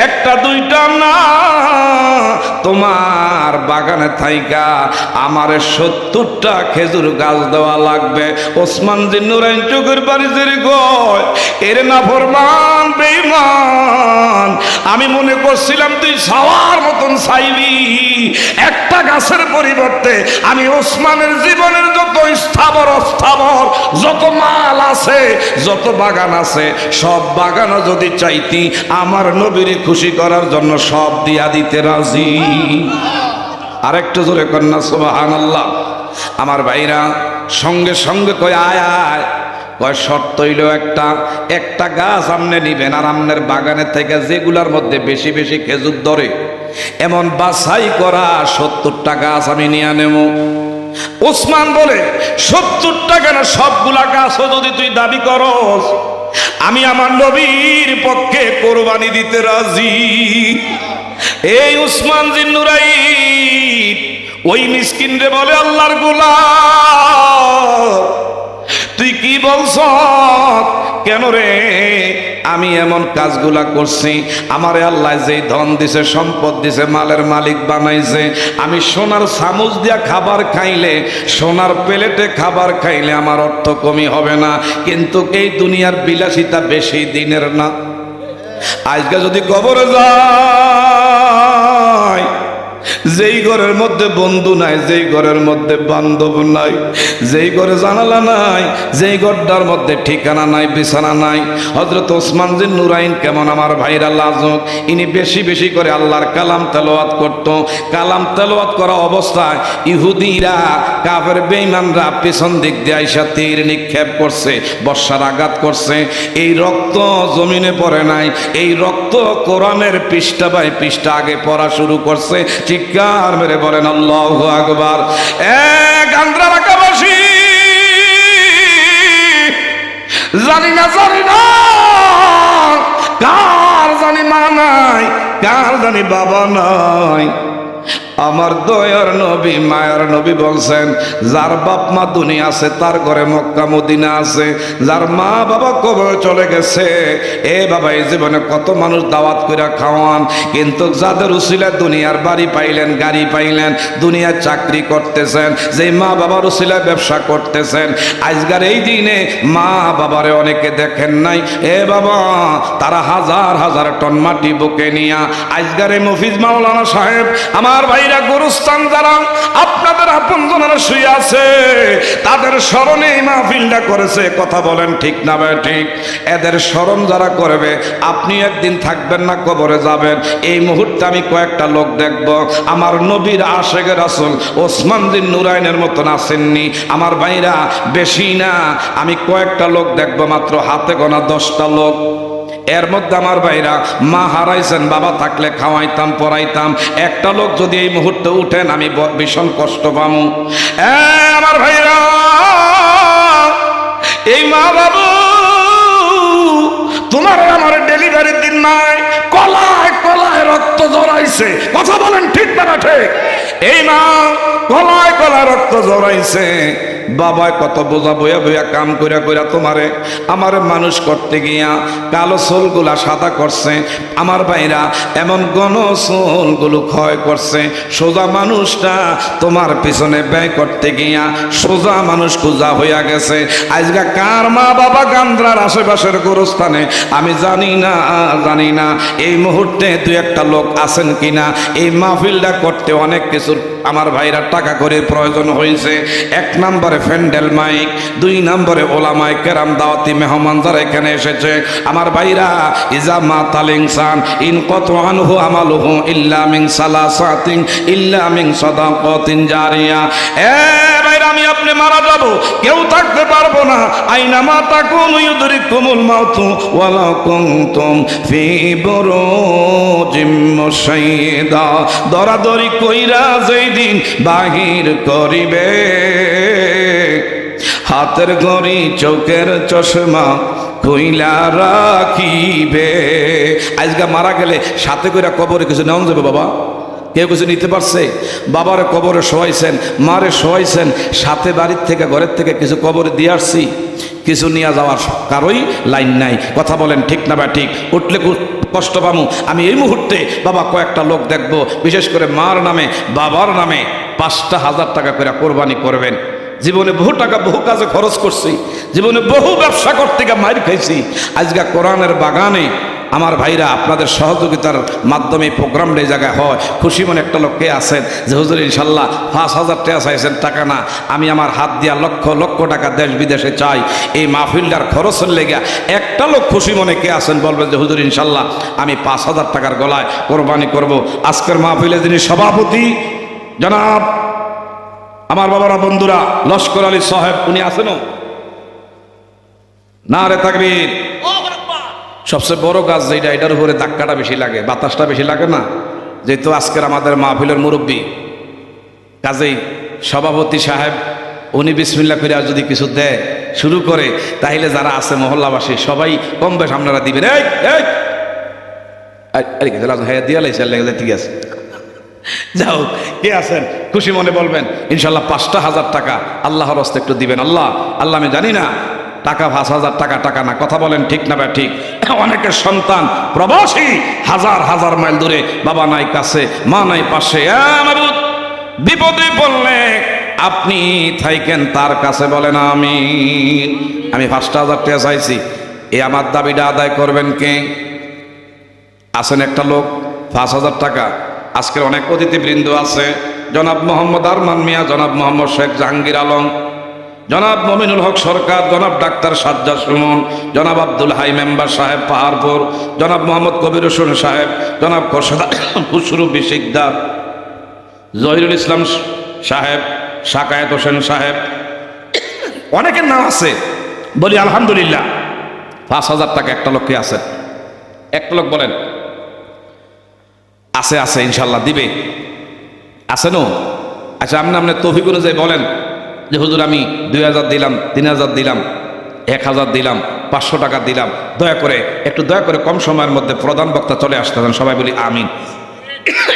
একটা দুইটা না, তোমার বাগানে থাইকা আমারে 70টা খেজুর গাছ দেওয়া লাগবে। ওসমান জিন নুরাইন চোখের বাড়ি জেরে গয়, এর না ফরমান বেঈমান, আমি মনে করছিলাম তুই ছাওয়ার মতন চাইবি। একটা গাছের পরিবর্তে আমি ওসমানের জীবনের যত স্থাবর অস্থাবর যত মাল আছে, যত বাগান আছে, সব বাগানও যদি চাইতি, আমার নবীর খুশি করার জন্য সব দিয়া দিতে রাজি। আরেকটু জোরে কন্যা সুবহানাল্লাহ। আমার ভাইরা সঙ্গে সঙ্গে কয় আয় আয়। কয় শর্ত হইল একটা গাছ আমনে নিবেন, আর আমনের বাগানের থেকে যেগুলার মধ্যে বেশি বেশি খেজুর ধরে এমন বাছাই করা 70টা গাছ আমি নিয়ে নেব। ওসমান বলে 70টা কেন, সবগুলা গাছও যদি তুই দাবি করস, আমি আমার নবীর পক্ষে কোরবানি দিতে রাজি। এই ওসমান জিন নুরাইন ওই মিসকিন রে বলে, আল্লাহর গোলাম তুই কি বলছ? কেন রে? আমি এমন কাজগুলা করছি, আমারে আল্লাহ যেই ধন দিছে, সম্পদ দিছে, মালের মালিক বানাইছে, আমি সোনার চামচ দিয়া খাবার খাইলে, সোনার প্লেটে খাবার খাইলে আমার অর্থ কমি হবে না, কিন্তু এই দুনিয়ার বিলাসিতা বেশি দিনের না। আজকে যদি কবরে যায়, যেই ঘরের মধ্যে বন্ধু নাই, যেই ঘরের মধ্যে বান্ধব নাই, যেই ঘরে জানালা নাই, যেই ঘরটার মধ্যে ঠিকানা নাই, বিছানা নাই। হযরত ওসমান জিন নুরাইন কেমন আমার ভাইরা লাজুক, ইনি বেশি বেশি করে আল্লাহর কালাম তেলাওয়াত করত। কালাম তেলাওয়াত করা অবস্থায় ইহুদিরা, কাফের বেঈমানরা পিছন দিক দিয়ে আইসা তীর নিক্ষেপ করছে, বর্ষার আঘাত করছে। এই রক্ত জমিনে পড়ে নাই, এই রক্ত কোরআনের পৃষ্ঠা বাই পৃষ্ঠা আগে পড়া শুরু করছে। চিৎকার মেরে বলেন আল্লাহু আকবার। এক আন্দ্রা এলাকাবাসী, জানি না কার জানি মা নাই, কার জানি বাবা নাই, আমার দয়ার নবী মায়ার নবী বলছেন, যার বাপ মা দুনিয়া আছে তার ঘরে মক্কা মদিনা আছে, যার মা বাবা কবরে চলে গেছে, এ বাবা এই জীবনে কত মানুষ দাওয়াত করে খাওয়ান, কিন্তু যাদের উসিলায় দুনিয়ার বাড়ি পাইলেন, গাড়ি পাইলেন, দুনিয়ার চাকরি করতেছেন, যে মা বাবার উসিলায় ব্যবসা করতেছেন, আজকের এই দিনে মা বাবারে অনেকে দেখেন নাই, এ বাবা তারা হাজার হাজার টন মাটি বুকে নিয়া আজকের এই মফিজ মাওলানা সাহেব, আমার ভাইরা গুরুস্থান যারা আপনাদের আপনজনেরা শুয়ে আছে, তাদের স্মরণে এই মাহফিলটা করেছে। কথা বলেন ঠিক না ভাই ঠিক? এদের স্মরণ যারা করবে, আপনি একদিন থাকবেন না, কবরে যাবেন। এই মুহূর্তে আমি কয়েকটা লোক দেখব, আমার নবীর আশেকে রাসূল ওসমান বিন নুরাইনের মতন আসেননি আমার ভাইরা, বেশি না, আমি কয়েকটা লোক দেখব, মাত্র হাতে গোনা 10টা লোক। এর মধ্যে আমার ভাইরা মা হারাইছেন, বাবা থাকলে খাওয়াইতাম পড়াইতাম, একটা লোক যদি এই মুহূর্তে উঠেন আমি ভীষণ কষ্ট পাবো। আমার ভাইরা, এই মা বাবু তোমার আমার ডেলিভারির দিন নাই, কলায় কলায় রক্ত জড়াইছে। কথা বলেন ঠিক না ঠিক? এই মা কলায় কলায় রক্ত জড়াইছে, বাবা কত বোঝা বইয়া বইয়া কাম কইরা কইরা তোমারে আমারে মানুষ করতে গিয়া কালো চুলগুলা সাদা করছে। আমার ভাইরা এমন ঘন চুলগুলো ক্ষয় করছে, সোজা মানুষটা তোমার পিছনে ব্যয় করতে গিয়া সোজা মানুষ খুঁজা হইয়া গেছে। আজকে কার মা বাবা গান্দ্রার আশেপাশের গোরস্থানে আমি জানি না। এই মুহূর্তে দু একটা লোক আছেন কিনা, এই মাহফিলটা করতে অনেক কিছুর আমার ভাইরা টাকা করে প্রয়োজন হয়েছে। 1 নম্বরে ফ্যান্ডেল মাইক, 2 নম্বরে ওলামায়ে কেরাম দাওয়াতি মেহমান যারা এখানে এসেছে। আমার ভাইরা ইজা মাতাল ইনসান ইন কত আনহু আমালুহু ইল্লা মিন সালাসাতিন ইল্লা মিন সাদাকাতিন জারিয়া। এ ভাইরা, আমি আপনি মারা যাব, কেউ থাকতে পারবো না। আইনা মা তাকুনু ইউদরিকুমুল মাউতু ওয়ালা কুনতুম ফি বুরুজিম মুশাইয়্যিদা। দরাদরি কইরা যেই দিন বাহির করিবে, হাতের ঘড়ি চোখের চশমা কইলা রাখিবে। আজকে মারা গেলে সাথে কইরা কবরে কিছু নেওয়া যাবে বাবা? কেউ কিছু নিতে পারছে? বাবার কবরে শোয়াইছেন, মারে শোয়াইছেন, সাথে বাড়ির থেকে ঘরের থেকে কিছু কবরে দিয়ে আসছি, কিছু নিয়ে যাওয়ার কারোই লাইন নাই। কথা বলেন ঠিক না বা ঠিক? উঠলে কষ্ট পামু। আমি এই মুহূর্তে বাবা কয়েকটা লোক দেখব, বিশেষ করে মার নামে বাবার নামে 5,000 টাকা করে কোরবানি করবেন। জীবনে বহু টাকা বহু কাজে খরচ করছি, জীবনে বহু ব্যবসা করতে গিয়ে মার খাইছি। আজকে কোরআনের বাগানে আমার ভাইরা আপনাদের সহযোগিতার মাধ্যমে প্রোগ্রামটা এই জায়গায় হয়। খুশি মনে একটা লোক কে আছেন যে হুজুর ইনশাল্লাহ 5,000 টাকা চাইছেন, টাকা না, আমি আমার হাত দিয়া লক্ষ লক্ষ টাকা দেশ বিদেশে চাই এই মাহফিলটার খরচের লেগে। একটা লোক খুশি মনে কে আছেন বলবেন যে হুজুর ইনশাল্লাহ আমি 5,000 টাকার গলায় কোরবানি করব। আজকের মাহফিলে যিনি সভাপতি জনাব আমার বাবারা বন্ধুরা লস্কর আলী সাহেব, উনি আছেনও না রে তাকবীর। সবচেয়ে বড় কাজ যেটা, এটার উপরে ধাক্কাটা বেশি লাগে, বাতাসটা বেশি লাগে না, যেহেতু আজকের আমাদের মাহফিলের মুরব্বী, কাজেই সভাপতি সাহেব উনি বিসমিল্লাহ করে যদি কিছু দেয় শুরু করে, তাহলে যারা আছে মহল্লাবাসী সবাই কম বেশ আপনারা দিবেন। হ্যাঁ দিয়া লাইছে, ঠিক আছে, যাও কে আছেন খুশি মনে বলবেন ইনশাল্লাহ 5,000 টাকা আল্লাহর হস্তে একটু দিবেন। আল্লাহ আমি জানি না টাকা 5,000 টাকা, টাকা না। কথা বলেন ঠিক না বা ঠিক? অনেকের সন্তান প্রবাসী, হাজার হাজার মাইল দূরে, বাবা নাই কাছে, মা নাই পাশে। বিপদে পড়লে আপনি থাইকেন তার কাছে, বলেন আমিন। আমি 5,000 টাকা চাইছি, এই আমার দাবিটা আদায় করবেন কে? আছেন একটা লোক 5,000 টাকা। আজকের অনেক অতিথিবৃন্দ আছে, জনাব মোহাম্মদ আরমান মিয়া, জনাব মোহাম্মদ শেখ জাহাঙ্গীর আলম, জনাব মমিনুল হক সরকার, জনাব ডাক্তার সাজ্জাদ সুমন, জনাব আব্দুল হাই মেম্বার সাহেব পাহাড়পুর, জনাব মোহাম্মদ কবির হোসেন সাহেব, জনাব খোরশেদ খুসরু বিশিকদার, জহিরুল ইসলাম সাহেব, শাকায়েত হোসেন সাহেব, অনেকের নাম আছে। বলি আলহামদুলিল্লাহ 5,000 টাকা একটা লোককে আছে। একটা লোক বলেন আছে ইনশাল্লাহ দিবে, আছে নো? আচ্ছা আপনি তৌফিক অনুযায়ী বলেন যে হুজুর আমি 2,000 দিলাম, 3,000 দিলাম, 1,000 দিলাম, 500 টাকা দিলাম, দয়া করে কম সময়ের মধ্যে প্রধান বক্তা চলে আসতে দেন। সবাই বলি আমিন,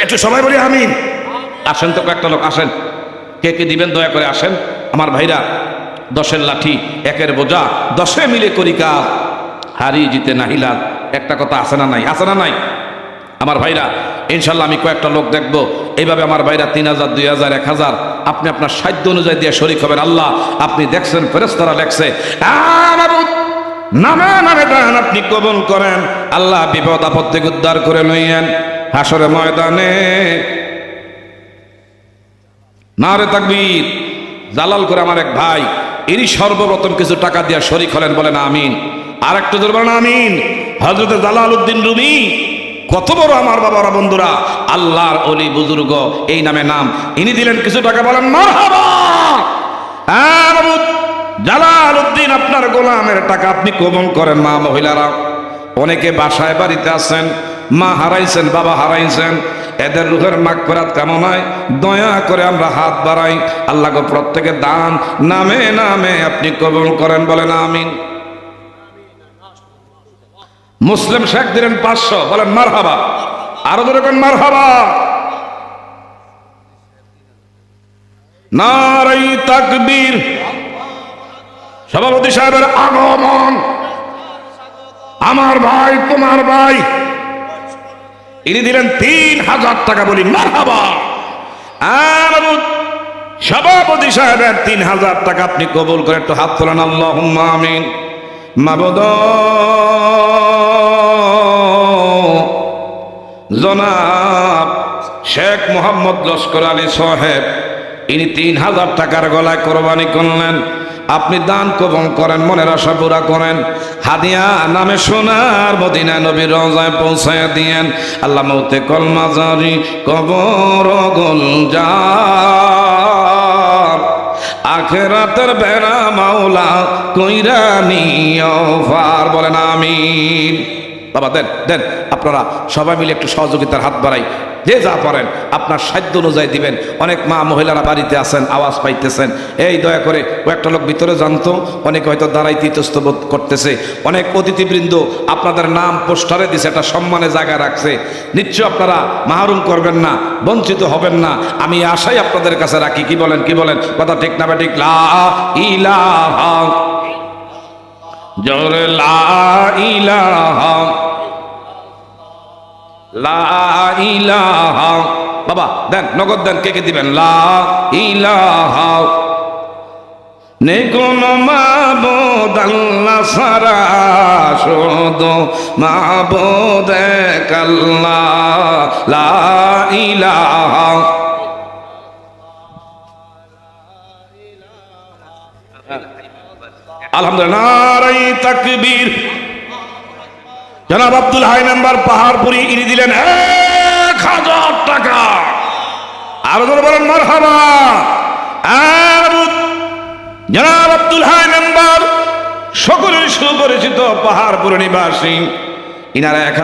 একটু সবাই বলি আমিন। আসেন তো কয়েকটা লোক আসেন, কে কে দিবেন দয়া করে আসেন আমার ভাইরা। 10-এর লাঠি 1-এর বোঝা 10-এ মিলে করি কাজ, হারি জিতে নাহিলা, একটা কথা আছে না নাই? আছে না নাই আমার ভাইরা? ইনশাল্লাহ আমি কয়েকটা লোক দেখবো এইভাবে আমার ভাইরা 3000, 2000, 1000 আপনি আপনার সাধ্য অনুযায়ী দিয়ে শরীক হবেন। আল্লাহ আপনি দেখছেন ফেরেশতারা লেখছে নামে নামে দান, আপনি কবুল করেন। আল্লাহ বিপদ আপদ থেকে উদ্ধার করে লইয়েন। হাসরের ময়দানে নারে তাকবীর, জালাল করে আমার এক ভাই, ইনি সর্বপ্রথম কিছু টাকা দিয়ে শরীক হলেন, বলেন আমিন। আর একটু জোরে বলেন আমিন। হযরত জালালউদ্দিন রুমি, কত বড় আমার বাবারা বন্ধুরা, আল্লাহর ওলি বুজুর্গ, এই নামে নাম। ইনি দিলেন কিছু টাকা, বলেন মারহাবা। হ্যাঁ বাবু জালালউদ্দিন, আপনার গোলামের টাকা আপনি কবুল করেন। মা মহিলারা অনেকে বাসায় বাড়িতে আছেন, মা হারাইছেন, বাবা হারাইছেন, এদের রুহের মাগফিরাত কামনায় দয়া করে আমরা হাত বাড়াই। আল্লাহ গো প্রত্যেকের দান নামে নামে আপনি কবুল করেন, বলেন আমিন। মুসলিম শেখ দিলেন 500, বলেন মারহাবা। আরো ধরে কোন মারহাবা। নারাই তাকবীর। সভাপতি সাহেবের আগমন, আমার ভাই তোমার ভাই, ইনি দিলেন 3000 টাকা, বলি মারহাবা। আর সভাপতি সাহেবের 3000 টাকা আপনি কবুল করে একটু হাত তোলেন, আল্লাহুম্মা আমিন। মাবুদ জনাব শেখ মোহাম্মদ লস্কর আলী সাহেব, ইনি 3000 টাকার গলায় কোরবানি করলেন। আপনি দান কবুল করেন, মনের আশা পুরা করেন। হাদিয়া নামে সোনার মদিনা নবীর রওজায় পৌঁছায়া দিয়েন। আল্লাহ মৌতে কলমা জারি কবর গুলজার, আখিরাতের বেড়া মাওলা কইরা নিও ফার, বলেন আমিন। বাবা দেন দেন, আপনারা সবাই মিলে একটু সহযোগিতার হাত বাড়াই, যে যা পারেন আপনার সাধ্য অনুযায়ী দিবেন। অনেক মা মহিলারা বাড়িতে আছেন, আওয়াজ পাইতেছেন, এই দয়া করে কয়েকটা লোক ভিতরে জানতো, অনেকে হয়তো দাঁড়াইতে ইতস্তত বোধ করতেছে। অনেক অতিথিবৃন্দ আপনাদের নাম পোস্টারে দিছে, একটা সম্মানের জায়গায় রাখছে। নিশ্চয় আপনারা মাহরুম করবেন না, বঞ্চিত হবেন না, আমি আশাই আপনাদের কাছে রাখি। কি বলেন, কি বলেন, কথা ঠিক না ঠিক? লা ইলাহা, জোরে লা ইলাহা, লা ইলাহা। বাবা দেন, নগদ দেন, কে কে দিবেন? লা ইলাহা, নেই কোন মাবুদ আল্লাহ ছাড়া, শুধু মাবুদ এক আল্লাহ, লা ইলাহা। আলহামদুলিল্লাহ, নারায়ে তাকবীর। জনাব আব্দুল হাই মেম্বার পাহাড়পুরি, ইনি দিলেন 1000 টাকা। আরো ধরে বলেন মারহাবা। জনাব আব্দুল হাই মেম্বার সকলের সুপরিচিত পাহাড়পুর নিবাসী, ইনারা